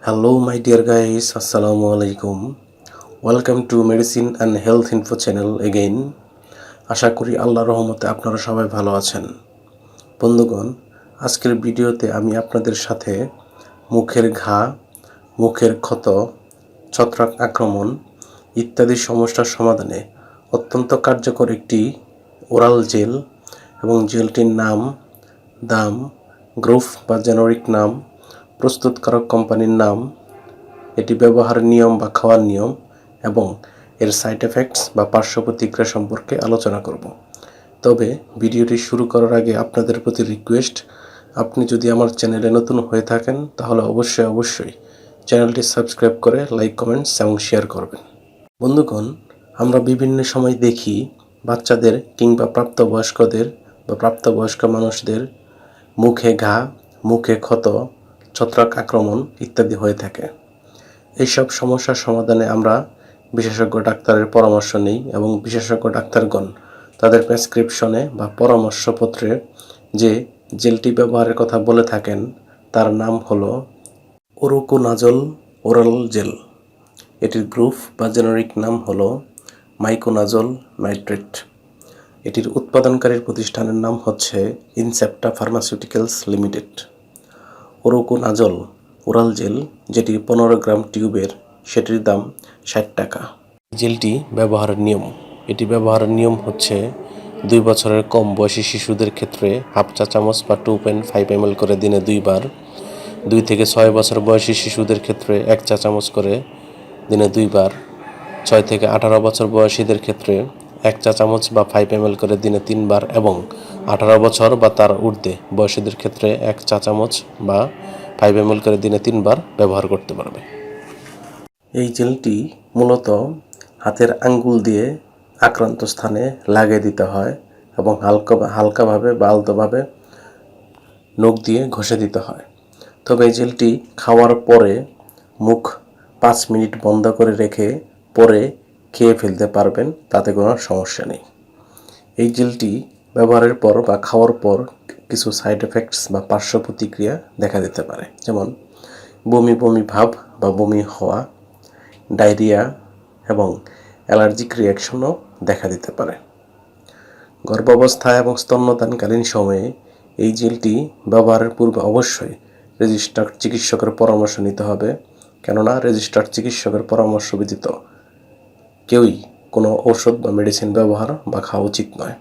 Hello, my dear guys. Assalamu alaikum. Welcome to Medicine and Health Info channel again. আশা করি আল্লাহর রহমতে আপনারা সবাই ভালো আছেন। বন্ধুগণ, আজকের ভিডিওতে আমি আপনাদের সাথে মুখের ঘা, মুখের ক্ষত, ছত্রাক আক্রমণ ইত্যাদি সমস্যার সমাধানে অত্যন্ত কার্যকর একটি ওরাল জেল এবং জেলটির নাম, দাম, গ্রুপ বা জেনেরিক নাম, প্রস্তুতকারক কোম্পানির নাম, এটি ব্যবহারের নিয়ম বা খাওয়ার নিয়ম এবং এর সাইড এফেক্টস বা পার্শ্ব প্রতিক্রিয়া সম্পর্কে আলোচনা করব। তবে ভিডিওটি শুরু করার আগে আপনাদের প্রতি রিকোয়েস্ট, আপনি যদি আমার চ্যানেলে নতুন হয়ে থাকেন তাহলে অবশ্যই চ্যানেলটি সাবস্ক্রাইব করে লাইক, কমেন্টস এবং শেয়ার করবেন। বন্ধুগণ, আমরা বিভিন্ন সময় দেখি বাচ্চাদের কিংবা প্রাপ্তবয়স্কদের বা প্রাপ্তবয়স্ক মানুষদের মুখে ঘা, মুখে ক্ষত, ছত্রাক আক্রমণ ইত্যাদি হয়ে থাকে। এইসব সমস্যার সমাধানে আমরা বিশেষজ্ঞ ডাক্তারের পরামর্শ নিই এবং বিশেষজ্ঞ ডাক্তারগণ তাদের প্রেসক্রিপশনে বা পরামর্শপত্রে যে জেলটি ব্যবহারের কথা বলে থাকেন তার নাম হলো ওরোকোনাজল ওরাল জেল। এটির গ্রুপ বা জেনেরিক নাম হলো মাইকোনাজল নাইট্রেট। এটির উৎপাদনকারী প্রতিষ্ঠানের নাম হচ্ছে Incepta pharmaceuticals limited. Orokonazol oral gel, যেটি 15 গ্রাম টিউবের, সেটির দাম 60 টাকা। জেলটি ব্যবহারের নিয়ম, এটি ব্যবহারের নিয়ম হচ্ছে 2 বছরের কম বয়সী শিশুদের ক্ষেত্রে হাফ চা চামচ বা 2.5 ml করে দিনে 2 বার, 2 থেকে 6 বছর বয়সী শিশুদের ক্ষেত্রে 1 চা চামচ করে দিনে 2 বার, 6 থেকে 18 বছর বয়সীদের ক্ষেত্রে 1 চা চামচ বা 5 ml করে দিনে 3 বার এবং 18 বছর বা তার ঊর্ধ্বে বয়সীদের ক্ষেত্রে 1 চা চামচ বা 5 ml করে দিনে 3 বার ব্যবহার করতে পারবে। এই জেলটি মূলত হাতের আঙ্গুল দিয়ে আক্রান্ত স্থানে লাগিয়ে দিতে হয় এবং হালকাভাবে বা আলতোভাবে নখ দিয়ে ঘষে দিতে হয়। তবে এই জেলটি খাওয়ার পরে মুখ 5 মিনিট বন্ধ করে রেখে পরে খেয়ে ফেলতে পারবেন, তাতে কোনো সমস্যা নেই। এই জেলটি ব্যবহারের পর বা খাওয়ার পর কিছু সাইড এফেক্টস বা পার্শ্ব প্রতিক্রিয়া দেখা দিতে পারে, যেমন বমি বমি ভাব বা বমি হওয়া, ডায়রিয়া এবং অ্যালার্জিক রিয়াকশনও দেখা দিতে পারে। গর্ভাবস্থা এবং স্তন্যদানকালীন সময়ে এই জেলটি ব্যবহারের পূর্বে অবশ্যই রেজিস্টার্ড চিকিৎসকের পরামর্শ নিতে হবে, কেননা রেজিস্টার্ড চিকিৎসকের পরামর্শ ব্যতীত কেউই কোনো ঔষধ বা মেডিসিন ব্যবহার বা খাওয়া উচিত নয়।